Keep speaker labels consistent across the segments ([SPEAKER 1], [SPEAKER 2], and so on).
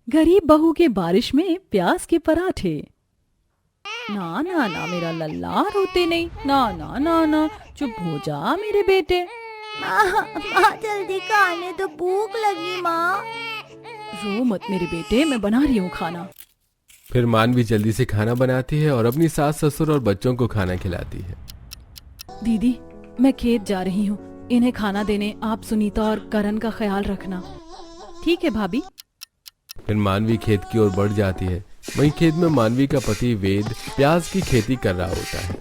[SPEAKER 1] गरीब बहू के बारिश में प्याज के पराठे। ना ना ना मेरा लल्ला, रोते नहीं। ना ना ना ना, चुप हो जा मेरे बेटे।
[SPEAKER 2] माँ माँ जल्दी खाने तो, भूख लगी माँ।
[SPEAKER 1] रो मत मेरे बेटे, मैं बना रही हूँ खाना।
[SPEAKER 3] फिर मानवी जल्दी से खाना बनाती है और अपनी सास ससुर और बच्चों को खाना खिलाती है।
[SPEAKER 1] दीदी, मैं खेत जा रही हूँ, इन्हें खाना देने आप सुनीता और करण का ख्याल रखना। ठीक है भाभी।
[SPEAKER 3] फिर मानवी खेत की ओर बढ़ जाती है। वहीं खेत में मानवी का पति वेद प्याज की खेती कर रहा होता है।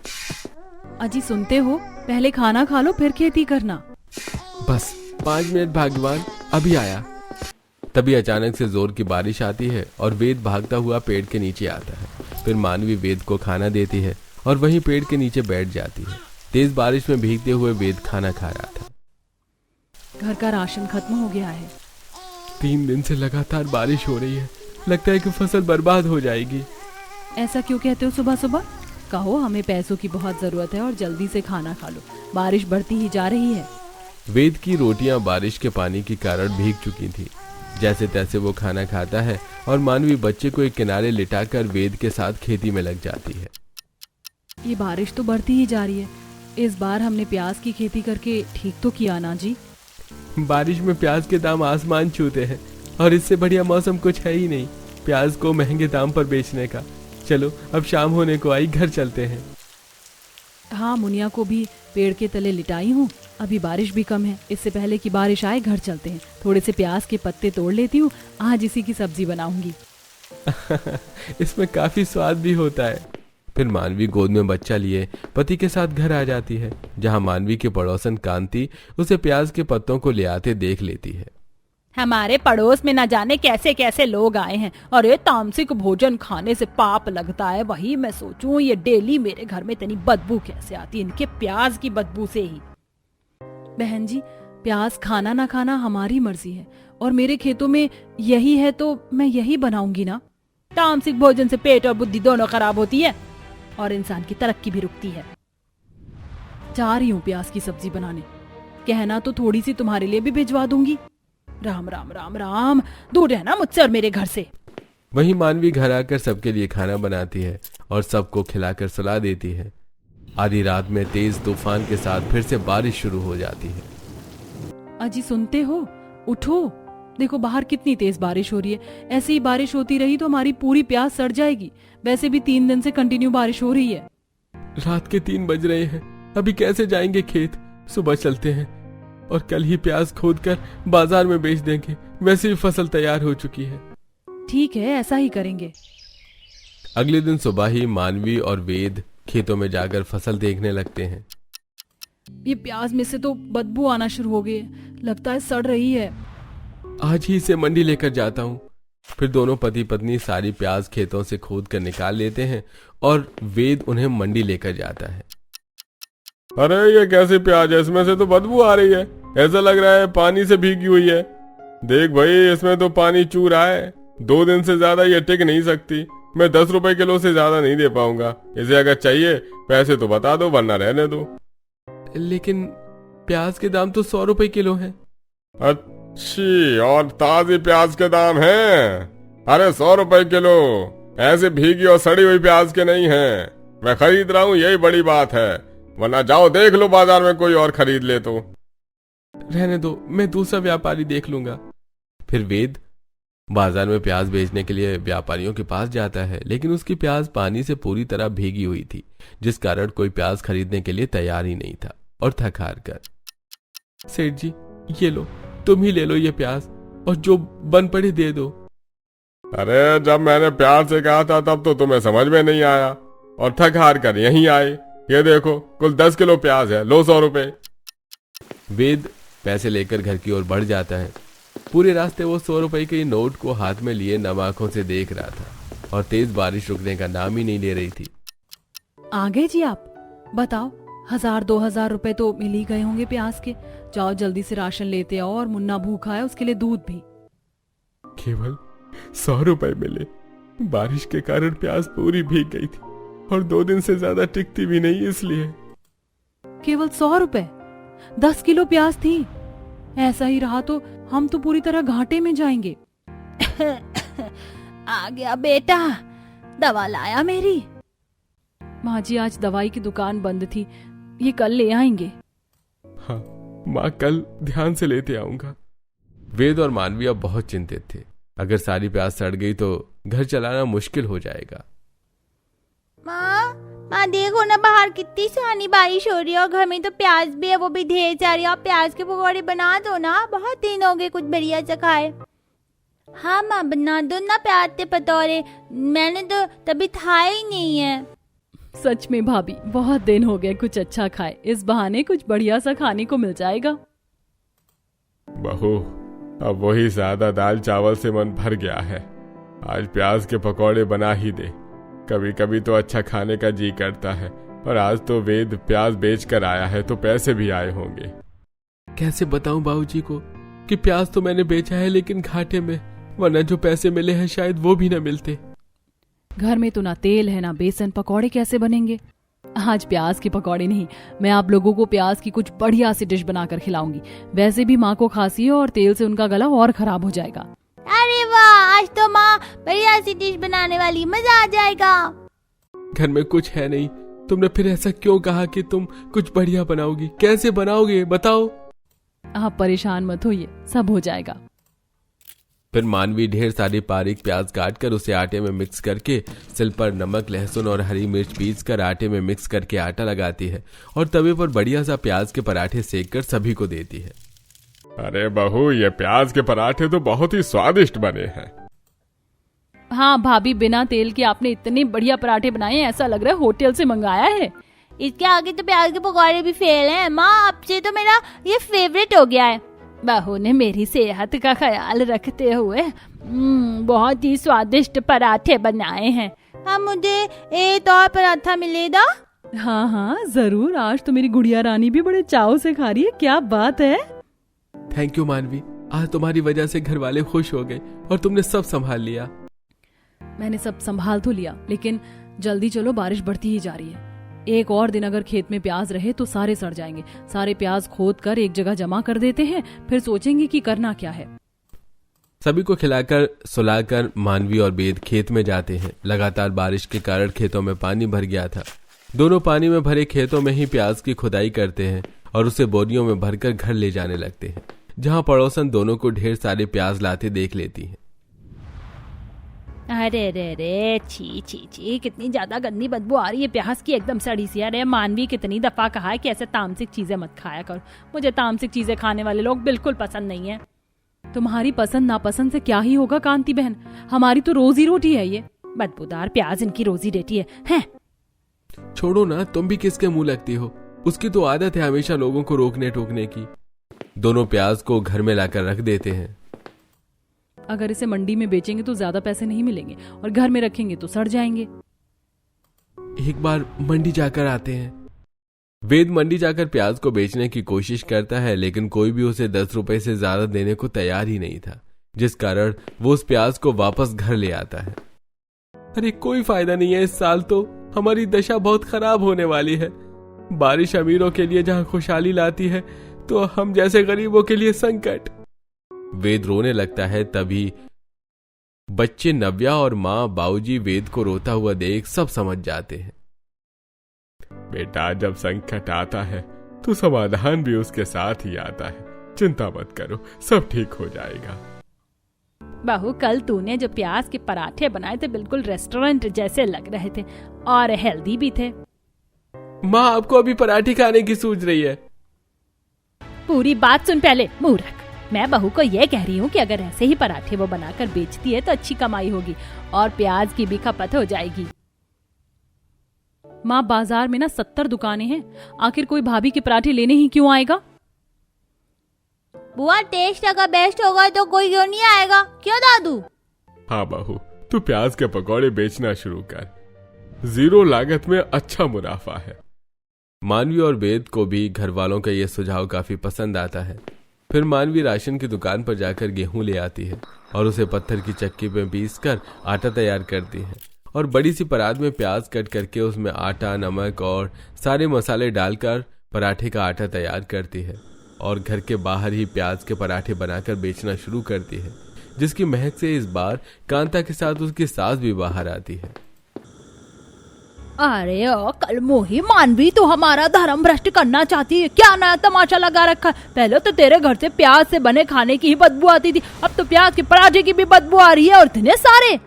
[SPEAKER 1] अजी सुनते हो, पहले खाना खा लो फिर खेती करना।
[SPEAKER 3] बस 5 मिनट भाग्यवान, अभी आया। तभी अचानक से जोर की बारिश आती है और वेद भागता हुआ पेड़ के नीचे आता है। फिर मानवी वेद को खाना देती है और वहीं पेड़ के नीचे बैठ जाती है। तेज बारिश में भीगते हुए वेद खाना खा रहा था।
[SPEAKER 1] घर का राशन खत्म हो गया है।
[SPEAKER 3] 3 दिन से लगातार बारिश हो रही है, लगता है कि फसल बर्बाद हो जाएगी।
[SPEAKER 1] ऐसा क्यों कहते हो सुबह सुबह? कहो हमें पैसों की बहुत जरूरत है और जल्दी से खाना खा लो, बारिश बढ़ती ही जा रही है।
[SPEAKER 3] वेद की रोटियां बारिश के पानी के कारण भीग चुकी थी। जैसे तैसे वो खाना खाता है और मानवी बच्चे को एक किनारे लिटाकर वेद के साथ खेती में लग जाती है।
[SPEAKER 1] ये बारिश तो बढ़ती ही जा रही है। इस बार हमने प्याज की खेती करके ठीक तो किया ना जी?
[SPEAKER 3] बारिश में प्याज के दाम आसमान छूते हैं और इससे बढ़िया मौसम कुछ है ही नहीं प्याज को महंगे दाम पर बेचने का। चलो अब शाम होने को आई, घर चलते हैं।
[SPEAKER 1] हाँ, मुनिया को भी पेड़ के तले लिटाई हूँ। अभी बारिश भी कम है, इससे पहले कि बारिश आए घर चलते हैं। थोड़े से प्याज के पत्ते तोड़ लेती हूँ, आज इसी की सब्जी बनाऊंगी।
[SPEAKER 3] इसमें काफी स्वाद भी होता है। फिर मानवी गोद में बच्चा लिए पति के साथ घर आ जाती है, जहाँ मानवी के पड़ोसन कांति उसे प्याज के पत्तों को ले आते देख लेती है।
[SPEAKER 1] हमारे पड़ोस में न जाने कैसे कैसे लोग आए हैं और ये तामसिक भोजन खाने से पाप लगता है। वही मैं सोचूं, ये डेली मेरे घर में इतनी बदबू कैसे आती है, इनके प्याज की बदबू से ही। बहन जी, प्याज खाना ना खाना हमारी मर्जी है और मेरे खेतों में यही है तो मैं यही बनाऊंगी ना। तामसिक भोजन से पेट और बुद्धि दोनों खराब होती है और इंसान की तरक्की भी रुकती है। जा रही हूँ प्याज की सब्जी बनाने, कहना तो थोड़ी सी तुम्हारे लिए भी भिजवा दूंगी। राम राम राम राम, दूर रहना मुझसे और मेरे घर से।
[SPEAKER 3] वहीं मानवी घर आकर सबके लिए खाना बनाती है और सबको खिलाकर सुला देती है। आधी रात में तेज तूफान के साथ फिर से बारिश शुरू हो जाती है।
[SPEAKER 1] अजी सुनते हो, उठो, देखो बाहर कितनी तेज बारिश हो रही है। ऐसी ही बारिश होती रही तो हमारी पूरी प्याज सड़ जाएगी। वैसे भी 3 दिन से कंटिन्यू बारिश हो रही है।
[SPEAKER 3] रात के 3 बज रहे हैं, अभी कैसे जाएंगे खेत? सुबह चलते हैं और कल ही प्याज खोदकर बाजार में बेच देंगे। वैसे ही फसल तैयार हो चुकी है।
[SPEAKER 1] ठीक है, ऐसा ही करेंगे।
[SPEAKER 3] अगले दिन सुबह ही मानवी और वेद खेतों में जाकर फसल देखने लगते हैं।
[SPEAKER 1] ये प्याज में से तो बदबू आना शुरू हो गई है, लगता है सड़ रही है।
[SPEAKER 3] आज ही इसे मंडी लेकर जाता हूँ। फिर दोनों पति पत्नी सारी प्याज खेतों से खोद कर निकाल लेते हैं और वेद उन्हें मंडी लेकर जाता है।
[SPEAKER 4] अरे ये कैसी प्याज है, इसमें से तो बदबू आ रही है, ऐसा लग रहा है पानी से भीगी हुई है। देख भाई, इसमें तो पानी चू रहा है। 2 दिन से ज्यादा ये टिक नहीं सकती। मैं 10 रुपए किलो से ज्यादा नहीं दे पाऊंगा। इसे अगर चाहिए पैसे तो बता दो, वरना रहने दो।
[SPEAKER 3] लेकिन प्याज के दाम तो 100 रुपए किलो हैं।
[SPEAKER 4] अच्छी, और ताजी प्याज के दाम हैं? अरे 100 रुपए किलो ऐसे भीगी और सड़ी हुई प्याज के नहीं है। मैं खरीद रहा हूँ, यही बड़ी बात है। वरना जाओ देख लो बाजार में कोई और खरीद ले तो।
[SPEAKER 3] रहने दो, मैं दूसरा व्यापारी देख लूंगा। फिर वेद बाजार में प्याज बेचने के लिए व्यापारियों के पास जाता है, लेकिन उसकी प्याज पानी से पूरी तरह भीगी हुई थी, जिस कारण कोई प्याज खरीदने के लिए तैयार ही नहीं था। और थक हार कर, सेठ जी ये लो, तुम ही ले लो ये प्याज और जो बन पड़े दे दो।
[SPEAKER 4] अरे जब मैंने प्यार से कहा था तब तो तुम्हें समझ में नहीं आया और थक हार कर यहीं आए। ये देखो, कुल 10 किलो प्याज है, लो 100 रुपए।
[SPEAKER 3] वेद पैसे लेकर घर की ओर बढ़ जाता है। पूरे रास्ते वो 100 रुपए के नोट को हाथ में लिए नम आंखों से देख रहा था और तेज बारिश रुकने का नाम ही नहीं ले रही थी।
[SPEAKER 1] आ गए जी आप? बताओ, 1000-2000 रुपए तो मिल ही गए होंगे प्याज के। जाओ जल्दी से राशन लेते आओ और मुन्ना भूखा है, उसके लिए दूध भी।
[SPEAKER 4] केवल 100 रुपए मिले। बारिश के कारण प्याज पूरी भीग गई थी और 2 दिन से ज्यादा टिकती भी नहीं, इसलिए।
[SPEAKER 1] केवल 100 रुपए? 10 किलो प्याज थी। ऐसा ही रहा तो हम तो पूरी तरह घाटे में जाएंगे। आ गया बेटा, दवा लाया मेरी। माँ जी आज दवाई की दुकान बंद थी, ये कल ले आएंगे।
[SPEAKER 4] हाँ माँ, कल ध्यान से लेते आऊंगा।
[SPEAKER 3] वेद और मानवी अब बहुत चिंतित थे। अगर सारी प्याज सड़ गई तो घर चलाना मुश्किल हो जाएगा।
[SPEAKER 2] माँ देखो ना, बाहर कितनी सुहानी बारिश हो रही है और घर में तो प्याज भी है, वो भी ढेर सारी। आप प्याज के पकौड़े बना दो ना, बहुत दिन हो गए कुछ बढ़िया सा खाए। हाँ माँ, बना दो ना प्याज के पकौड़े, मैंने तो तभी खाए ही नहीं है।
[SPEAKER 1] सच में भाभी, बहुत दिन हो गए कुछ अच्छा खाए, इस बहाने कुछ बढ़िया सा खाने को मिल जाएगा।
[SPEAKER 4] बहू, अब वही सादा दाल चावल से मन भर गया है। आज प्याज के पकौड़े बना ही दे। कभी कभी तो अच्छा खाने का जी करता है, और आज तो वेद प्याज बेच कर आया है तो पैसे भी आए होंगे।
[SPEAKER 3] कैसे बताऊं बाबूजी को कि प्याज तो मैंने बेचा है लेकिन घाटे में, वरना जो पैसे मिले हैं शायद वो भी न मिलते।
[SPEAKER 1] घर में तो ना तेल है ना बेसन, पकौड़े कैसे बनेंगे? आज प्याज के पकौड़े नहीं, मैं आप लोगों को प्याज की कुछ बढ़िया सी डिश बनाकर खिलाऊंगी। वैसे भी माँ को खांसी है और तेल से उनका गला और खराब हो जाएगा।
[SPEAKER 2] अरे वाह, आज तो माँ बढ़िया सी डिश बनाने वाली, मजा आ जाएगा।
[SPEAKER 3] घर में कुछ है नहीं, तुमने फिर ऐसा क्यों कहा कि तुम कुछ बढ़िया बनाओगी? कैसे बनाओगे बताओ?
[SPEAKER 1] आप परेशान मत होइए, सब हो जाएगा।
[SPEAKER 3] फिर मानवी ढेर सारी बारीक प्याज काट कर उसे आटे में मिक्स करके सिल पर नमक, लहसुन और हरी मिर्च पीस कर आटे में मिक्स करके आटा लगाती है और तवे पर बढ़िया सा प्याज के पराठे सेक कर सभी को देती है।
[SPEAKER 4] अरे बहू, ये प्याज के पराठे तो बहुत ही स्वादिष्ट बने हैं।
[SPEAKER 1] हाँ भाभी, बिना तेल के आपने इतने बढ़िया पराठे बनाए हैं, ऐसा लग रहा है होटल से मंगाया है।
[SPEAKER 2] इसके आगे तो प्याज के पकौड़े भी फेल हैं। माँ, अब से तो मेरा ये फेवरेट हो गया है।
[SPEAKER 1] बहू ने मेरी सेहत का ख्याल रखते हुए बहुत ही स्वादिष्ट पराठे बनाए हैं।
[SPEAKER 2] हाँ, मुझे एक और पराठा मिलेगा?
[SPEAKER 1] हाँ हाँ जरूर, आज तो मेरी गुड़िया रानी भी बड़े चाव से खा रही है। क्या बात है।
[SPEAKER 3] थैंक यू मानवी, आज तुम्हारी वजह से घर वाले खुश हो गए और तुमने सब संभाल लिया।
[SPEAKER 1] मैंने सब संभाल तो लिया, लेकिन जल्दी चलो, बारिश बढ़ती ही जा रही है। एक और दिन अगर खेत में प्याज रहे तो सारे सड़ जाएंगे। सारे प्याज खोद कर एक जगह जमा कर देते हैं, फिर सोचेंगे कि करना क्या है।
[SPEAKER 3] सभी को खिलाकर सुलाकर मानवी और वेद खेत में जाते हैं। लगातार बारिश के कारण खेतों में पानी भर गया था। दोनों पानी में भरे खेतों में ही प्याज की खुदाई करते हैं और उसे बोरियों में भरकर घर ले जाने लगते हैं, जहां पड़ोसन दोनों को ढेर सारे प्याज लाते देख लेती हैं।
[SPEAKER 1] अरे रे रे, छी छी छी, कितनी ज्यादा गंदी बदबू आ रही है प्याज की, एकदम सड़ी सी। अरे मानवी, कितनी दफा कहा है कि ऐसे तामसिक चीजें मत खाया करो। मुझे तामसिक चीजें खाने वाले लोग बिल्कुल पसंद नहीं है। तुम्हारी पसंद नापसंद से क्या ही होगा कांति बहन, हमारी तो रोजी रोटी है ये। बदबूदार प्याज इनकी रोजी रोटी है।
[SPEAKER 3] छोड़ो ना, तुम भी किसके मुंह लगती हो? उसकी तो आदत है हमेशा लोगों को रोकने टोकने की। दोनों प्याज को घर में लाकर रख देते हैं।
[SPEAKER 1] अगर इसे मंडी में बेचेंगे तो ज्यादा पैसे नहीं मिलेंगे और घर में रखेंगे तो सड़ जाएंगे।
[SPEAKER 3] एक बार मंडी जाकर आते हैं। वेद मंडी जाकर प्याज को बेचने की कोशिश करता है, लेकिन कोई भी उसे 10 रुपए से ज्यादा देने को तैयार ही नहीं था, जिस कारण वो उस प्याज को वापस घर ले आता है। अरे कोई फायदा नहीं है, इस साल तो हमारी दशा बहुत खराब होने वाली है। बारिश अमीरों के लिए जहां खुशहाली लाती है, तो हम जैसे गरीबों के लिए संकट। वेद रोने लगता है। तभी बच्चे नव्या और माँ बाबूजी वेद को रोता हुआ देख सब समझ जाते हैं।
[SPEAKER 4] बेटा, जब संकट आता है तो समाधान भी उसके साथ ही आता है। चिंता मत करो, सब ठीक हो जाएगा।
[SPEAKER 1] बहू, कल तूने जो प्याज के पराठे बनाए थे बिल्कुल रेस्टोरेंट जैसे लग रहे थे और हेल्दी भी थे।
[SPEAKER 3] माँ, आपको अभी पराठे खाने की सूझ रही है?
[SPEAKER 1] पूरी बात सुन पहले, मूर्ख। मैं बहू को ये कह रही हूँ कि अगर ऐसे ही पराठे वो बनाकर बेचती है तो अच्छी कमाई होगी और प्याज की भी खपत हो जाएगी। माँ, बाजार में ना 70 दुकानें हैं, आखिर कोई भाभी के पराठे लेने ही क्यों आएगा?
[SPEAKER 2] बुआ, टेस्ट अगर बेस्ट होगा तो कोई क्यों नहीं आएगा, क्यों दादू?
[SPEAKER 4] हाँ बहू, तू प्याज के पकौड़े बेचना शुरू कर। 0 लागत में अच्छा मुनाफा है।
[SPEAKER 3] मानवी और वेद को भी घर वालों का यह सुझाव काफी पसंद आता है। फिर मानवी राशन की दुकान पर जाकर गेहूं ले आती है और उसे पत्थर की चक्की में पीस कर आटा तैयार करती है और बड़ी सी परात में प्याज कट करके उसमें आटा, नमक और सारे मसाले डालकर पराठे का आटा तैयार करती है और घर के बाहर ही प्याज के पराठे बनाकर बेचना शुरू करती है। जिसकी महक से इस बार कांता के साथ उसकी सास भी बाहर आती है।
[SPEAKER 1] अरे ओ कल मोही मानवी, तो हमारा धर्म भ्रष्ट करना चाहती है क्या? नया तमाशा लगा रखा है। पहले तो तेरे घर से प्याज से बने खाने की ही बदबू आती थी, अब तो प्याज के पराठे की भी बदबू आ रही है, और इतने सारे।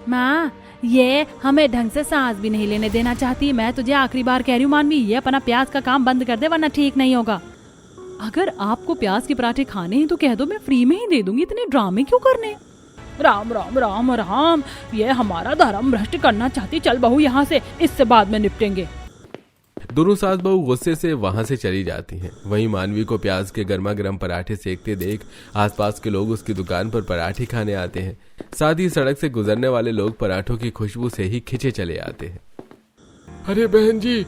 [SPEAKER 1] माँ, ये हमें ढंग से सांस भी नहीं लेने देना चाहती। मैं तुझे आखिरी बार कह रही हूँ मानवी, ये अपना प्याज का काम बंद कर दे, वरना ठीक नहीं होगा। अगर आपको प्याज के पराठे खाने हैं तो कह दो, मैं फ्री में ही दे दूंगी, इतने ड्रामे क्यों करने? राम राम राम राम, ये हमारा धर्म भ्रष्ट करना चाहती। चल बहू यहाँ से, इससे बाद में निपटेंगे।
[SPEAKER 3] दोनों सास बहू गुस्से से वहां से चली जाती हैं। वहीं मानवी को प्याज के गर्मा गर्म पराठे सेकते देख आसपास के लोग उसकी दुकान पर पराठे खाने आते हैं। साथ ही सड़क से गुजरने वाले लोग पराठों की खुशबू से ही खिंचे चले आते हैं।
[SPEAKER 4] अरे बहन जी,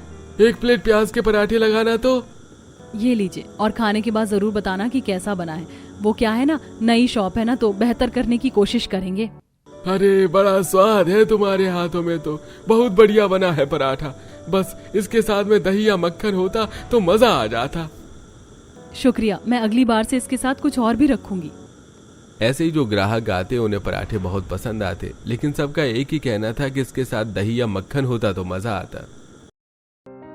[SPEAKER 4] एक प्लेट प्याज के पराठे लगाना तो।
[SPEAKER 1] ये लीजिए, और खाने के बाद जरूर बताना कि कैसा बना है। वो क्या है ना, नई शॉप है ना, तो बेहतर करने की कोशिश करेंगे।
[SPEAKER 4] अरे बड़ा स्वाद है तुम्हारे हाथों में, तो बहुत बढ़िया बना है पराठा। बस इसके साथ में दही या मक्खन होता तो मजा आ जाता।
[SPEAKER 1] शुक्रिया, मैं अगली बार से इसके साथ कुछ और भी रखूंगी।
[SPEAKER 3] ऐसे ही जो ग्राहक आते उन्हें पराठे बहुत पसंद आते, लेकिन सबका एक ही कहना था कि इसके साथ दही या मक्खन होता तो मजा आता।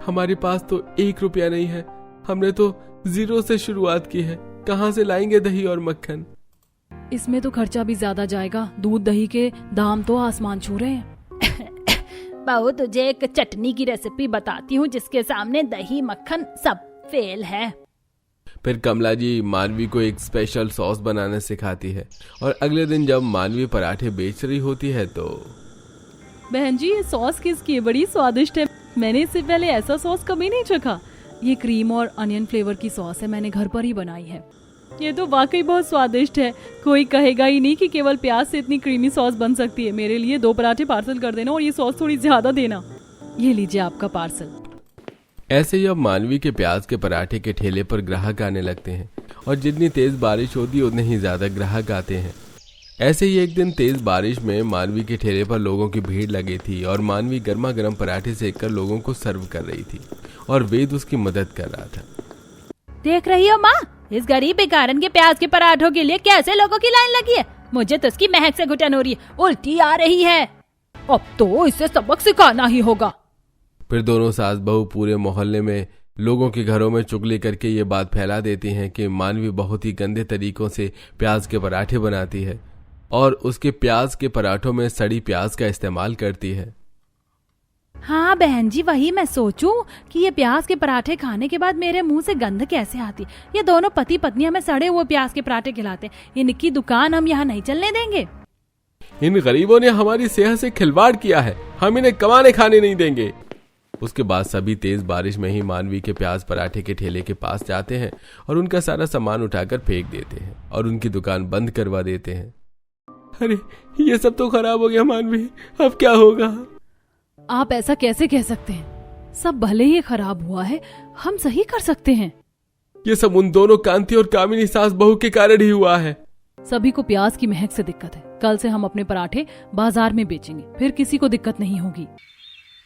[SPEAKER 4] हमारे पास तो 1 रुपया नहीं है, हमने तो 0 से शुरुआत की है, कहाँ से लाएंगे दही और मक्खन?
[SPEAKER 1] इसमें तो खर्चा भी ज्यादा जाएगा, दूध दही के दाम तो आसमान छू रहे हैं। बहू, तुझे एक चटनी की रेसिपी बताती हूँ जिसके सामने दही मक्खन सब फेल है।
[SPEAKER 3] फिर कमला जी मानवी को एक स्पेशल सॉस बनाना सिखाती है, और अगले दिन जब मानवी पराठे बेच रही होती है तो
[SPEAKER 1] बहन जी, ये सॉस किसकी है? बड़ी स्वादिष्ट है, मैंने इससे पहले ऐसा सॉस कभी नहीं चखा। ये क्रीम और अनियन फ्लेवर की सॉस है, मैंने घर पर ही बनाई है। ये तो वाकई बहुत स्वादिष्ट है, कोई कहेगा ही नहीं कि केवल प्याज से इतनी क्रीमी सॉस बन सकती है। मेरे लिए 2 पराठे पार्सल कर देना, और ये सॉस थोड़ी ज्यादा देना। ये लीजिए आपका पार्सल।
[SPEAKER 3] ऐसे ही अब मानवी के प्याज के पराठे के ठेले पर ग्राहक आने लगते हैं, और जितनी तेज बारिश होती उतने ही ज्यादा ग्राहक आते हैं। ऐसे ही एक दिन तेज बारिश में मानवी के ठेले पर लोगों की भीड़ लगी थी, और मानवी गर्मा गर्म पराठे सेककर लोगों को सर्व कर रही थी, और वेद उसकी मदद कर रहा था।
[SPEAKER 1] देख रही हो माँ, इस गरीब बेकारन के प्याज के पराठों के लिए कैसे लोगों की लाइन लगी है। मुझे तो इसकी महक से घुटन हो रही है, उल्टी आ रही है। अब तो इसे सबक सिखाना ही होगा।
[SPEAKER 3] फिर दोनों सास बहू पूरे मोहल्ले में लोगों के घरों में चुगली करके ये बात फैला देती हैं कि मानवी बहुत ही गंदे तरीकों से प्याज के पराठे बनाती है, और उसके प्याज के पराठों में सड़ी प्याज का इस्तेमाल करती है।
[SPEAKER 1] हाँ बहन जी, वही मैं सोचूं कि ये प्याज के पराठे खाने के बाद मेरे मुंह से गंध कैसे आती। ये दोनों पति पत्नी हमें सड़े हुए प्याज के पराठे खिलाते, इनकी दुकान हम यहाँ नहीं चलने देंगे।
[SPEAKER 4] इन गरीबों ने हमारी सेहत से खिलवाड़ किया है, हम इन्हें कमाने खाने नहीं देंगे।
[SPEAKER 3] उसके बाद सभी तेज बारिश में ही मानवी के प्याज पराठे के ठेले के पास जाते हैं, और उनका सारा सामान उठाकर फेंक देते हैं, और उनकी दुकान बंद करवा देते हैं।
[SPEAKER 4] अरे ये सब तो खराब हो गया मानवी, अब क्या होगा?
[SPEAKER 1] आप ऐसा कैसे कह सकते हैं? सब भले ही खराब हुआ है, हम सही कर सकते हैं।
[SPEAKER 4] ये सब उन दोनों कांति और कामिनी सास बहू के कारण ही हुआ है।
[SPEAKER 1] सभी को प्याज की महक से दिक्कत है। कल से हम अपने पराठे बाजार में बेचेंगे, फिर किसी को दिक्कत नहीं होगी।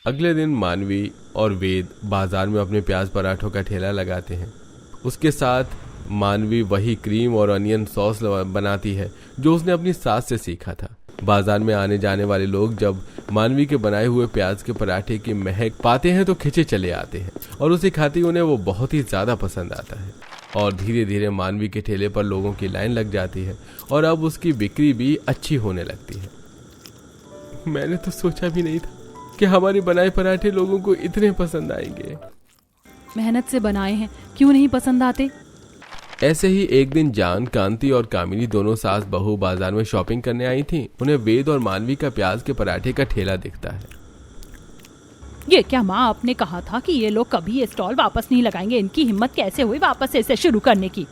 [SPEAKER 3] अगले दिन मानवी और वेद बाजार में अपने प्याज पराठों का ठेला लगाते हैं। उसके साथ मानवी वही क्रीम और अनियन सॉस बनाती है जो उसने अपनी सास से सीखा था। बाजार में आने जाने वाले लोग जब मानवी के बनाए हुए प्याज के पराठे की महक पाते हैं तो खिंचे चले आते हैं, और उसे खाते उन्हें वो बहुत ही ज्यादा पसंद आता है। और धीरे धीरे मानवी के ठेले पर लोगों की लाइन लग जाती है, और अब उसकी बिक्री भी अच्छी होने लगती है।
[SPEAKER 4] मैंने तो सोचा भी नहीं था कि हमारे बनाए पराठे लोगों को इतने पसंद आएंगे।
[SPEAKER 1] मेहनत से बनाए हैं, क्यों नहीं पसंद आते।
[SPEAKER 3] ऐसे ही एक दिन जान, कांति और कामिनी दोनों सास बहू बाजार में शॉपिंग करने आई थी। उन्हें वेद और मानवी का प्याज के पराठे का ठेला दिखता है।
[SPEAKER 1] ये क्या माँ, आपने कहा था कि ये लोग कभी ये स्टॉल वापस नहीं लगाएंगे। इनकी हिम्मत कैसे हुई वापस से इसे शुरू करने की।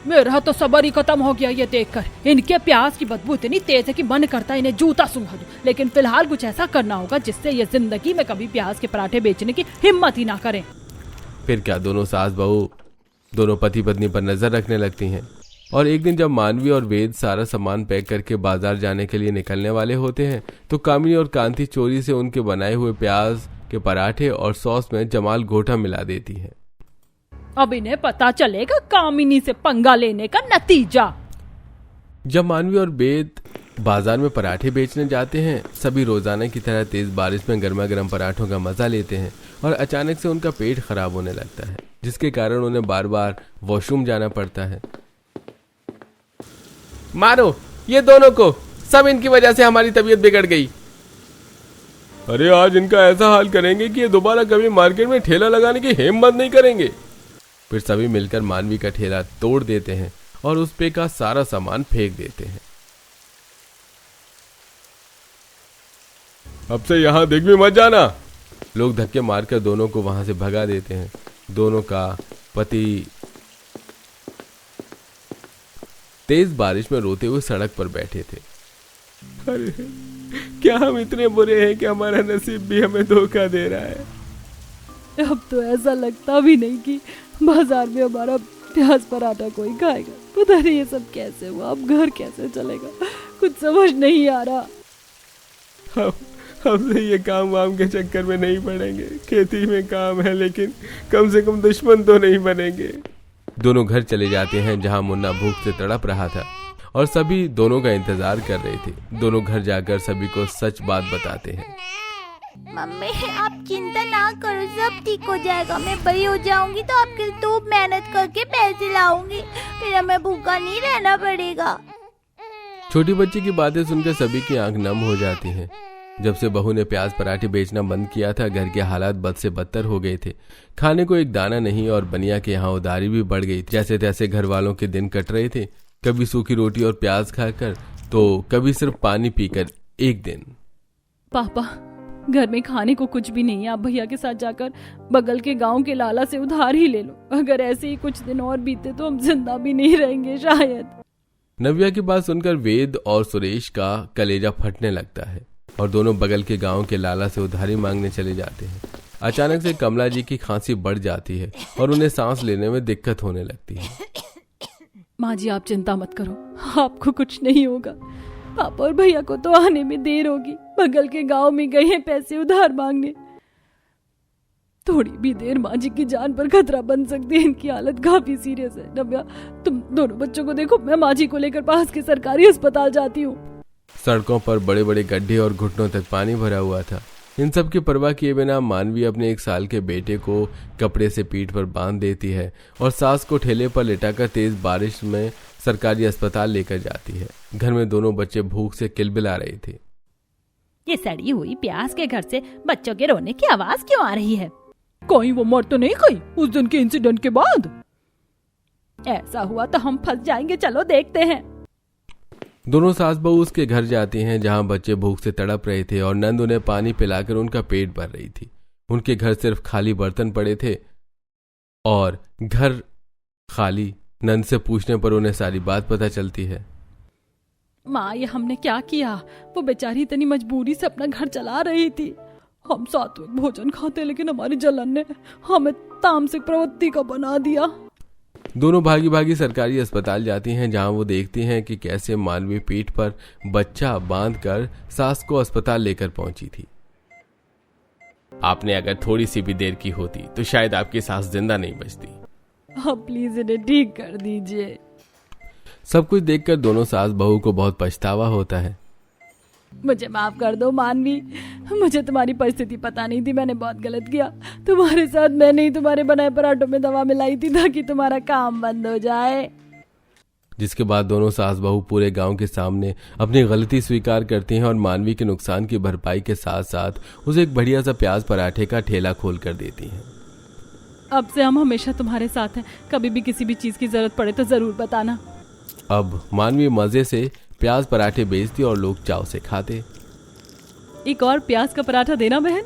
[SPEAKER 1] मेरा तो सब्र ही खत्म हो गया ये देखकर। इनके प्याज की बदबू इतनी तेज है कि मन करता है इन्हें जूता सूंघा दूं। लेकिन फिलहाल कुछ ऐसा करना होगा जिससे ये जिंदगी में कभी प्याज के पराठे बेचने की हिम्मत ही ना करें।
[SPEAKER 3] फिर क्या दोनों सास बहू दोनों पति पत्नी पर नजर रखने लगती हैं। और एक दिन जब मानवी और वेद सारा सामान पैक करके बाजार जाने के लिए निकलने वाले होते हैं तो कामिनी और कांति चोरी से उनके बनाए हुए प्याज के पराठे और सॉस में जमाल घोटा मिला देती हैं।
[SPEAKER 1] अब इन्हें पता चलेगा कामिनी से पंगा लेने का नतीजा।
[SPEAKER 3] जब मानवी और वेद बाजार में पराठे बेचने जाते हैं, सभी रोजाना की तरह तेज बारिश में गर्मा गर्म पराठों का मजा लेते हैं और अचानक से उनका पेट खराब होने लगता है, जिसके कारण उन्हें बार बार वॉशरूम जाना पड़ता है। मारो ये दोनों को, सब इनकी वजह से हमारी तबीयत बिगड़ गई।
[SPEAKER 4] अरे आज इनका ऐसा हाल करेंगे कि ये दोबारा कभी मार्केट में ठेला लगाने की हिम्मत नहीं करेंगे।
[SPEAKER 3] फिर सभी मिलकर मानवी का ठेला तोड़ देते हैं और उस पे का सारा सामान फेंक देते हैं।
[SPEAKER 4] अब से यहाँ दिख भी मत जाना।
[SPEAKER 3] लोग धक्के मारकर दोनों को वहां से भगा देते हैं। दोनों का पति तेज बारिश में रोते हुए सड़क पर बैठे थे।
[SPEAKER 4] अरे क्या हम इतने बुरे हैं कि हमारा नसीब भी हमें धोखा दे रहा है।
[SPEAKER 1] अब तो ऐसा लगता भी नहीं कि बाजार में हमारा प्याज पराठा कोई खाएगा। पता नहीं ये सब कैसे हुआ, अब घर कैसे चलेगा, कुछ समझ नहीं आ रहा।
[SPEAKER 4] हमसे ये काम वाम के चक्कर में नहीं पड़ेंगे। खेती में काम है, लेकिन कम से कम दुश्मन तो नहीं बनेंगे।
[SPEAKER 3] दोनों घर चले जाते हैं जहां मुन्ना भूख से तड़प रहा था और सभी दोनों का इंतजार कर रहे थे। दोनों घर जाकर सभी को सच बात बताते हैं।
[SPEAKER 2] मम्मी आप चिंता ना करो, सब ठीक हो जाएगा। मैं बड़ी हो जाऊंगी तो आपके लिए खूब मेहनत करके पैसे लाऊंगी, फिर हमें भूखा नहीं रहना पड़ेगा।
[SPEAKER 3] छोटी बच्ची की बातें सुनकर सभी की आंख नम हो जाती हैं। जब से बहू ने प्याज पराठे बेचना बंद किया था, घर के हालात बद से बदतर हो गए थे। खाने को एक दाना नहीं और बनिया के यहाँ उधारी भी बढ़ गई। जैसे तैसे घर वालों के दिन कट रहे थे, कभी सूखी रोटी और प्याज खाकर तो कभी सिर्फ पानी पीकर एक दिन।
[SPEAKER 1] पापा घर में खाने को कुछ भी नहीं है, आप भैया के साथ जाकर बगल के गांव के लाला से उधार ही ले लो। अगर ऐसे ही कुछ दिन और बीते तो हम जिंदा भी नहीं रहेंगे शायद।
[SPEAKER 3] नव्या की बात सुनकर वेद और सुरेश का कलेजा फटने लगता है और दोनों बगल के गांव के लाला से उधारी मांगने चले जाते हैं। अचानक से कमला जी की खांसी बढ़ जाती है और उन्हें सांस लेने में दिक्कत होने लगती है।
[SPEAKER 1] माँ जी आप चिंता मत करो, आपको कुछ नहीं होगा। पापा और भैया को तो आने में देर होगी, बगल के गांव में गए हैं पैसे उधार मांगने। थोड़ी भी देर माँ जी की जान पर खतरा बन सकती है, इनकी हालत काफी सीरियस है। नव्या तुम दोनों बच्चों को देखो, मैं माँ जी को लेकर पास के सरकारी अस्पताल जाती हूँ।
[SPEAKER 3] सड़कों पर बड़े बड़े गड्ढे और घुटनों तक पानी भरा हुआ था। इन सब की परवाह किए बिना मानवी अपने 1 साल के बेटे को कपड़े से पीठ पर बांध देती है और सास को ठेले पर लिटाकर तेज बारिश में सरकारी अस्पताल लेकर जाती है। घर में दोनों बच्चे भूख से किलबिला रहे थे।
[SPEAKER 1] ये सड़ी हुई प्याज के घर से बच्चों के रोने की आवाज क्यों आ रही है? कोई वो मर तो नहीं गई उस दिन के इंसिडेंट के बाद? ऐसा हुआ तो हम फंस जाएंगे, चलो देखते हैं।
[SPEAKER 3] दोनों सास बहू उसके घर जाती हैं जहां बच्चे भूख से तड़प रहे थे और नंद उन्हें पानी पिलाकर उनका पेट भर रही थी। उनके घर सिर्फ खाली बर्तन पड़े थे और घर खाली। नंद से पूछने पर उन्हें सारी बात पता चलती है।
[SPEAKER 1] माँ ये हमने क्या किया? वो बेचारी इतनी मजबूरी से अपना घर चला रही थी। हम सात्विक भोजन खाते, लेकिन हमारी जलन ने हमें तामसिक प्रवृत्ति का बना दिया।
[SPEAKER 3] दोनों भागी भागी सरकारी अस्पताल जाती हैं जहां वो देखती हैं कि कैसे मानवी पीठ पर बच्चा बांधकर सास को अस्पताल लेकर पहुंची थी। आपने अगर थोड़ी सी भी देर की होती तो शायद आपकी सास जिंदा नहीं बचती।
[SPEAKER 1] आप प्लीज इन्हें ठीक कर दीजिए।
[SPEAKER 3] सब कुछ देखकर दोनों सास बहू को बहुत पछतावा होता है।
[SPEAKER 1] मुझे माफ कर दो मानवी, मुझे तुम्हारी परिस्थिति पता नहीं थी, मैंने बहुत गलत किया। तुम्हारे साथ मैंने ही तुम्हारे बनाए पराठों में दवा मिलाई थी ताकि तुम्हारा काम बंद हो जाए।
[SPEAKER 3] जिसके बाद दोनों सास बहू पूरे गांव के सामने अपनी गलती स्वीकार करती हैं और मानवी के नुकसान की भरपाई के साथ साथ उसे एक बढ़िया सा प्याज पराठे का ठेला खोल कर देती हैं।
[SPEAKER 1] अब से हम हमेशा तुम्हारे साथ हैं, कभी भी किसी भी चीज की जरूरत पड़े तो जरूर बताना।
[SPEAKER 3] अब मानवी मजे से प्याज पराठे बेचती और लोग चाव से खाते।
[SPEAKER 1] एक और प्याज का पराठा देना बहन।